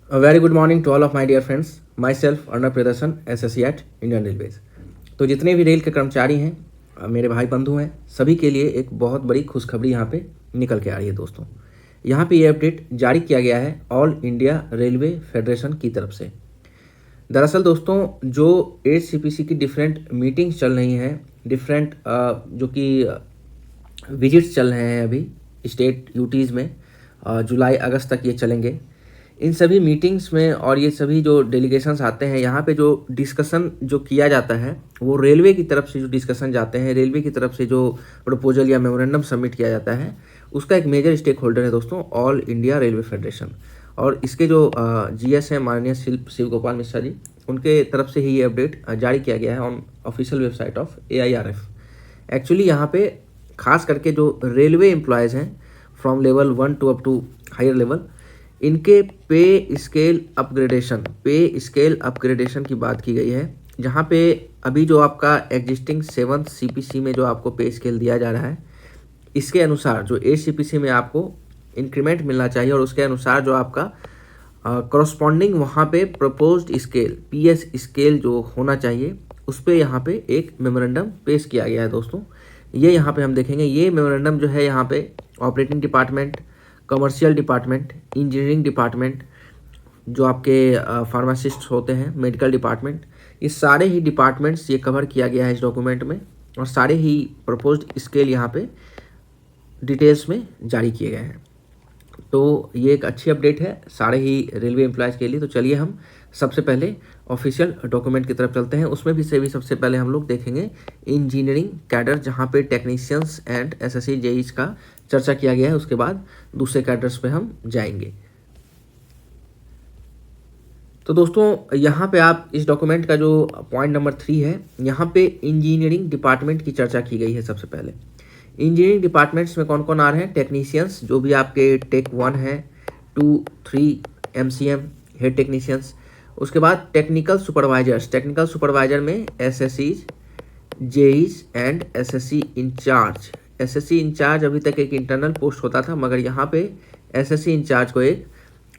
Very good morning to all of my dear friends. Myself Arnav Priyadarshan SSC at Indian railways. तो जितने भी rail के कर्मचारी हैं, मेरे भाई बंधु हैं, सभी के लिए एक बहुत बड़ी खुशखबरी यहाँ पे निकल के आ रही है दोस्तों। यहाँ पे ये अपडेट जारी किया गया है ऑल इंडिया रेलवे फेडरेशन की तरफ से। दरअसल दोस्तों, जो 8 CPC की डिफरेंट मीटिंग्स चल रही हैं, डिफरेंट जो कि विजिट्स चल रहे हैं अभी स्टेट यूटीज़ में, जुलाई अगस्त तक ये चलेंगे। इन सभी मीटिंग्स में और ये सभी जो डेलीगेशंस आते हैं, यहाँ पे जो डिस्कशन जो किया जाता है वो रेलवे की तरफ से जो डिस्कशन जाते हैं, रेलवे की तरफ से जो प्रपोजल या मेमोरेंडम सबमिट किया जाता है, उसका एक मेजर स्टेक होल्डर है दोस्तों ऑल इंडिया रेलवे फेडरेशन। और इसके जो GS हैं माननीय शिव गोपाल मिश्रा जी, उनके तरफ से ही ये अपडेट जारी किया गया है on official website of AIRF। Actually यहाँ पे खास करके जो रेलवे एम्प्लॉयज़ हैं from level 1 to up to higher level, इनके पे स्केल अपग्रेडेशन की बात की गई है। जहाँ पे अभी जो आपका एग्जिस्टिंग 7th CPC में जो आपको पे स्केल दिया जा रहा है, इसके अनुसार जो 8 CPC में आपको इंक्रीमेंट मिलना चाहिए और उसके अनुसार जो आपका करस्पॉन्डिंग वहाँ पे प्रपोज्ड स्केल PS स्केल जो होना चाहिए, उस पर यहाँ पे एक मेमोरेंडम पेश किया गया है दोस्तों। ये यहाँ पे हम देखेंगे, ये मेमोरेंडम जो है यहाँ पे operating department, commercial department, engineering department, जो आपके फार्मासिस्ट होते हैं, मेडिकल डिपार्टमेंट, ये सारे ही डिपार्टमेंट्स ये कवर किया गया है इस डॉक्यूमेंट में। और सारे ही प्रपोज्ड स्केल यहाँ पे डिटेल्स में जारी किए गए हैं। तो ये एक अच्छी अपडेट है सारे ही रेलवे एम्प्लॉयज़ के लिए। तो चलिए हम सबसे पहले ऑफिशियल डॉक्यूमेंट की तरफ चलते हैं। उसमें भी सबसे पहले हम लोग देखेंगे इंजीनियरिंग कैडर, जहाँ पे टेक्नीशियंस एंड SSC JEs का चर्चा किया गया है। उसके बाद दूसरे कैडर्स पे हम जाएंगे। तो दोस्तों, यहाँ पे आप इस डॉक्यूमेंट का जो पॉइंट नंबर 3 है, यहाँ पे इंजीनियरिंग डिपार्टमेंट की चर्चा की गई है। सबसे पहले इंजीनियरिंग डिपार्टमेंट्स में कौन कौन आ रहे हैं? टेक्नीशियंस, जो भी आपके टेक 1 है, 2, 3 MCM हेड टेक्नीशियंस। उसके बाद टेक्निकल सुपरवाइजर्स, टेक्निकल सुपरवाइजर में SSCs, JEs and SSC incharge. SSC incharge अभी तक एक इंटरनल पोस्ट होता था, मगर यहाँ पे SSC इंचार्ज को एक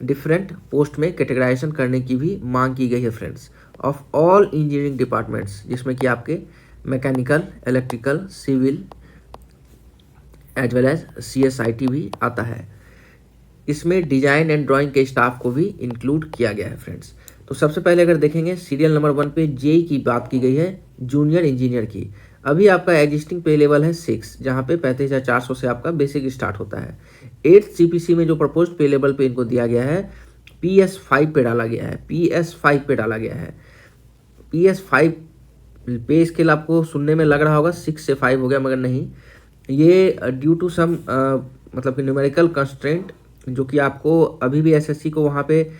डिफरेंट पोस्ट में कैटेगराइजेशन करने की भी मांग की गई है friends, of all engineering departments, जिसमें कि आपके mechanical, electrical, civil as well as CSIT भी आता है। इसमें डिजाइन एंड ड्राइंग के स्टाफ को भी इंक्लूड किया गया है फ्रेंड्स। तो सबसे पहले अगर देखेंगे सीरियल नंबर 1 पे JE की बात की गई है, जूनियर इंजीनियर की। अभी आपका एग्जिस्टिंग पे लेवल है 6, जहाँ पे 35,400 से आपका बेसिक स्टार्ट होता है। 8th CPC में जो प्रपोज पे लेवल पे इनको दिया गया है, PS5 पे डाला गया है, PS5 पे डाला गया है। PS5 पे स्केल आपको सुनने में लग रहा होगा 6 से 5 हो गया, मगर नहीं, ये ड्यू टू सम मतलब कि न्यूमेरिकल कंस्ट्रेंट, जो कि आपको अभी भी SSC को वहाँ पे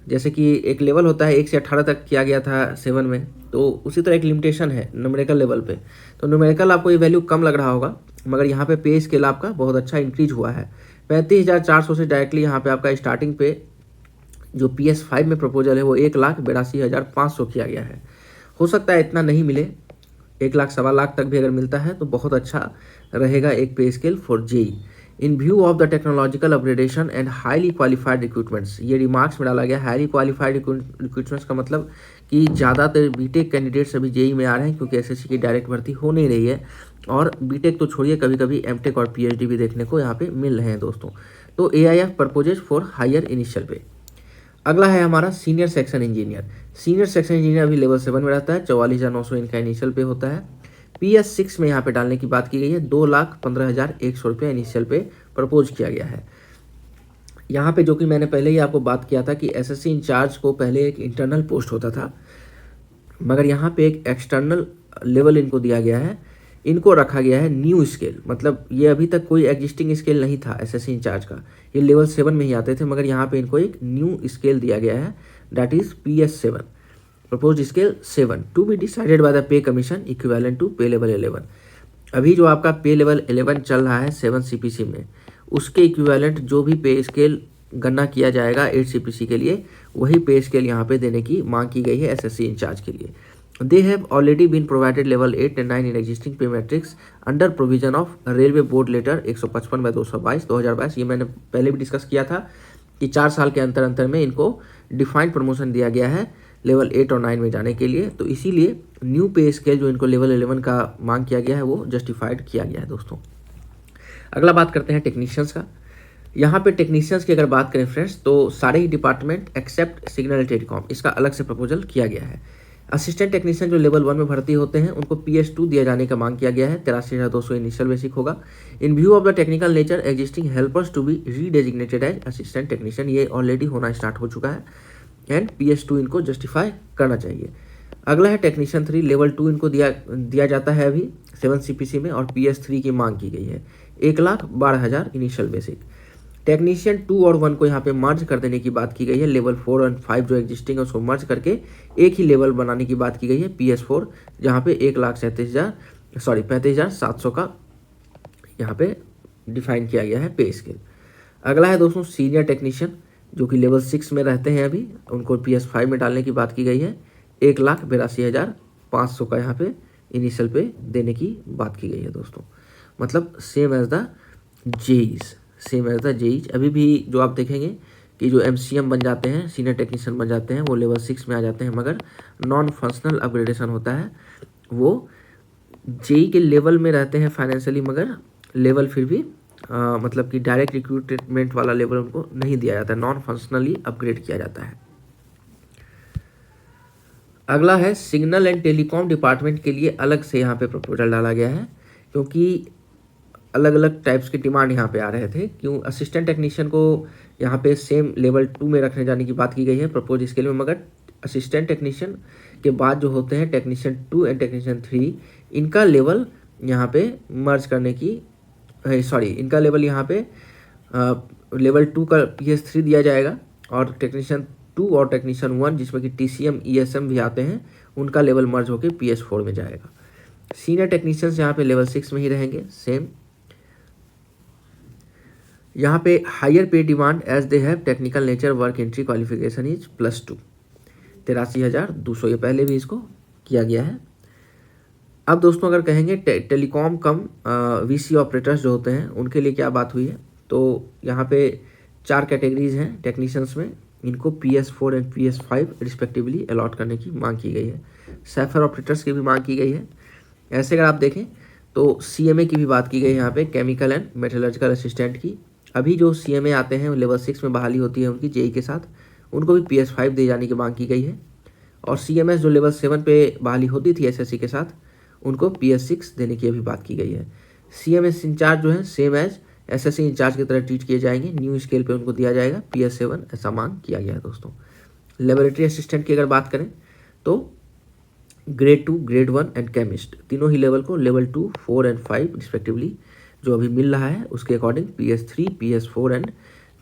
जैसे कि एक लेवल होता है 1 से 18 तक किया गया था 7 में, तो उसी तरह एक लिमिटेशन है न्यूमेरिकल लेवल पे। तो न्यूमेरिकल आपको ये वैल्यू कम लग रहा होगा, मगर यहाँ पे पे स्केल आपका बहुत अच्छा इंक्रीज हुआ है। 35,400 से डायरेक्टली यहाँ पे आपका स्टार्टिंग पे जो PS5 में प्रपोजल है वो 1,82,500 किया गया है। हो सकता है इतना नहीं मिले, 1 लाख 1.25 लाख तक भी अगर मिलता है तो बहुत अच्छा रहेगा एक पे scale for JE। In view of the technological upgradation and highly qualified recruitments, ये रिमार्क्स में डाला गया। हाईली क्वालिफाइड रिक्रूटमेंट्स का मतलब कि ज़्यादातर BTech कैंडिडेट्स अभी JE में आ रहे हैं, क्योंकि SSC की डायरेक्ट भर्ती हो नहीं रही है। और BTech तो छोड़िए, कभी कभी MTech और PhD भी देखने को यहाँ पे मिल रहे हैं दोस्तों। तो AIF परपोजेज फॉर हायर इनिशियल पे। अगला है हमारा senior section engineer. Senior section engineer अभी लेवल 7 में रहता है, 44,900 इनका इनिशियल पे होता है। PS6 में यहाँ पे डालने की बात की गई है, 2,15,100 रुपये इनिशियल पे प्रपोज किया गया है। यहाँ पे जो कि मैंने पहले ही आपको बात किया था कि SSC इंचार्ज को पहले एक इंटरनल पोस्ट होता था, मगर यहाँ पे एक एक्सटर्नल लेवल इनको दिया गया है। इनको रखा गया है न्यू स्केल, मतलब ये अभी तक कोई एग्जिस्टिंग स्केल नहीं था SSC इंचार्ज का, ये लेवल 7 में ही आते थे, मगर यहाँ पे इनको एक न्यू स्केल दिया गया है, that is PS7, proposed scale 7, to be decided by the pay commission equivalent to pay level 11। अभी जो आपका पे लेवल 11 चल रहा है 7th CPC में, उसके इक्विवेलेंट जो भी पे स्केल गणना किया जाएगा 8 CPC के लिए, वही पे स्केल यहाँ पे देने की मांग की गई है SSC इंचार्ज के लिए। They have already been provided level 8 and 9 in existing pay matrix under provision of railway board letter 155/222 2022। ये मैंने पहले भी डिस्कस किया था कि 4 साल के अंतर अंतर में इनको डिफाइंड प्रमोशन दिया गया है लेवल 8 और 9 में जाने के लिए। तो इसीलिए न्यू पे स्केल जो इनको लेवल 11 का मांग किया गया है वो जस्टिफाइड किया गया है दोस्तों। अगला बात करते हैं टेक्नीशियंस का। यहाँ पे टेक्नीशियंस की अगर बात करें फ्रेंड्स, तो सारे ही department except signal and telecom इसका अलग से प्रपोजल किया गया है। असिस्टेंट टेक्नीशियन जो लेवल 1 में भर्ती होते हैं उनको PS2 दिया जाने का मांग किया गया है। 83,200 इनिशियल बेसिक होगा। In view of the technical nature existing helpers to be redesignated as assistant technician, ये ऑलरेडी होना स्टार्ट हो चुका है एंड PS2 इनको जस्टिफाई करना चाहिए। अगला है टेक्नीशियन 3 लेवल 2 इनको दिया जाता है अभी 7 CPC में और PS3 की मांग की गई है 1,12,000 इनिशियल बेसिक। टेक्नीशियन 2 और 1 को यहाँ पे मर्ज कर देने की बात की गई है। लेवल 4 और 5 जो एग्जिस्टिंग है उसको मर्ज करके एक ही लेवल बनाने की बात की गई है PS4, जहाँ पे 35,700 का यहाँ पे डिफाइन किया गया है पे स्केल। अगला है दोस्तों सीनियर टेक्नीशियन जो कि लेवल 6 में रहते हैं अभी, उनको PS5 में डालने की बात की गई है। 1,82,500 का यहाँ पे इनिशियल पे देने की बात की गई है दोस्तों। मतलब सेम एज द जेईज। अभी भी जो आप देखेंगे कि जो MCM बन जाते हैं, सीनियर टेक्नीशियन बन जाते हैं, वो लेवल 6 में आ जाते हैं, मगर नॉन फंक्शनल अपग्रेडेशन होता है। वो जेई के लेवल में रहते हैं फाइनेंशियली, मगर लेवल फिर भी मतलब कि डायरेक्ट रिक्रूटमेंट वाला लेवल उनको नहीं दिया जाता है, नॉन फंक्शनली अपग्रेड किया जाता है। अगला है सिग्नल एंड टेलीकॉम डिपार्टमेंट के लिए अलग से यहाँ पे प्रपोजल डाला गया है, क्योंकि अलग अलग टाइप्स के डिमांड यहाँ पे आ रहे थे। क्यों असिस्टेंट टेक्नीशियन को यहाँ पे सेम लेवल 2 में रखने जाने की बात की गई है प्रपोज स्केल में, मगर असिस्टेंट टेक्नीशियन के बाद जो होते हैं टेक्नीशियन 2 एंड टेक्नीशियन 3 इनका लेवल यहाँ पे मर्ज करने की इनका लेवल यहाँ पे लेवल 2 का PS3 दिया जाएगा और टेक्नीशियन 2 और टेक्नीशियन 1 जिसमें कि TCM ESM भी आते हैं उनका लेवल मर्ज होकर PS4 में जाएगा। सीनियर टेक्नीशियंस यहाँ पे लेवल 6 में ही रहेंगे सेम। यहाँ पे higher pay demand as they have technical nature work entry qualification is +2 83,200, ये पहले भी इसको किया गया है। अब दोस्तों अगर कहेंगे टेलीकॉम कम VC ऑपरेटर्स जो होते हैं उनके लिए क्या बात हुई है, तो यहाँ पे 4 कैटेगरीज हैं टेक्नीशियंस में, इनको PS4 and PS5 respectively allot करने की मांग की गई है। सैफर ऑपरेटर्स की भी मांग की गई है। ऐसे अगर आप देखें तो CMA की भी बात की गई है यहाँ पे, केमिकल एंड मेटलर्जिकल असिस्टेंट की। अभी जो CMA आते हैं लेवल 6 में बहाली होती है उनकी जेई के साथ, उनको भी PS5 दे जाने की मांग की गई है। और CMS जो लेवल 7 पे बहाली होती थी SSC के साथ, उनको PS6 देने की अभी बात की गई है। CMS इंचार्ज जो है सेम एज SSC इंचार्ज की तरह ट्रीट किए जाएंगे, न्यू स्केल पे उनको दिया जाएगा PS7, ऐसा मांग किया गया है दोस्तों। लेबोरेटरी असिस्टेंट की अगर बात करें तो ग्रेड 2, ग्रेड 1 एंड केमिस्ट तीनों ही लेवल को लेवल 2, 4 एंड 5 रिस्पेक्टिवली जो अभी मिल रहा है उसके according PS3, PS4 and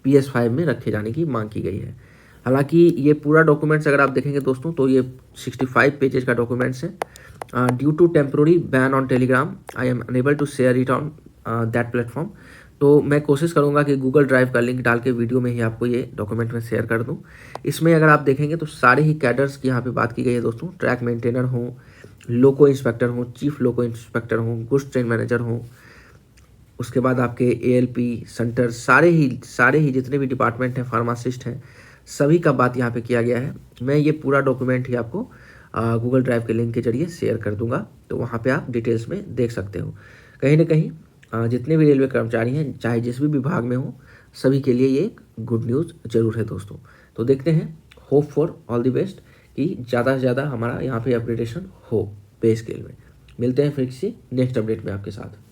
PS5 में रखे जाने की मांग की गई है। हालांकि ये पूरा डॉक्यूमेंट्स अगर आप देखेंगे दोस्तों तो ये 65 पेजेस का डॉक्यूमेंट्स है। Due to temporary ban on Telegram I am unable to share it on that platform. तो मैं कोशिश करूंगा कि गूगल ड्राइव का लिंक डाल के वीडियो में ही आपको ये डॉक्यूमेंट में शेयर कर दूं। इसमें अगर आप देखेंगे तो सारे ही कैडर्स की यहाँ पे बात की गई है दोस्तों। ट्रैक मेंटेनर हों, लोको इंस्पेक्टर हों, चीफ लोको इंस्पेक्टर हों, गुड्स ट्रेन मैनेजर हों, उसके बाद आपके ALP सेंटर, सारे ही जितने भी डिपार्टमेंट हैं, फार्मासिस्ट हैं, सभी का बात यहाँ पे किया गया है। मैं ये पूरा डॉक्यूमेंट ही आपको गूगल ड्राइव के लिंक के जरिए शेयर कर दूंगा, तो वहाँ पे आप डिटेल्स में देख सकते हो। कहीं ना कहीं जितने भी रेलवे कर्मचारी हैं, चाहे जिस भी विभाग में हो, सभी के लिए ये एक गुड न्यूज़ जरूर है दोस्तों। तो देखते हैं, hope for all the best कि ज़्यादा से ज़्यादा हमारा यहाँ पे अपग्रेडेशन हो पे स्केल में। मिलते हैं फिर किसी नेक्स्ट अपडेट में आपके साथ।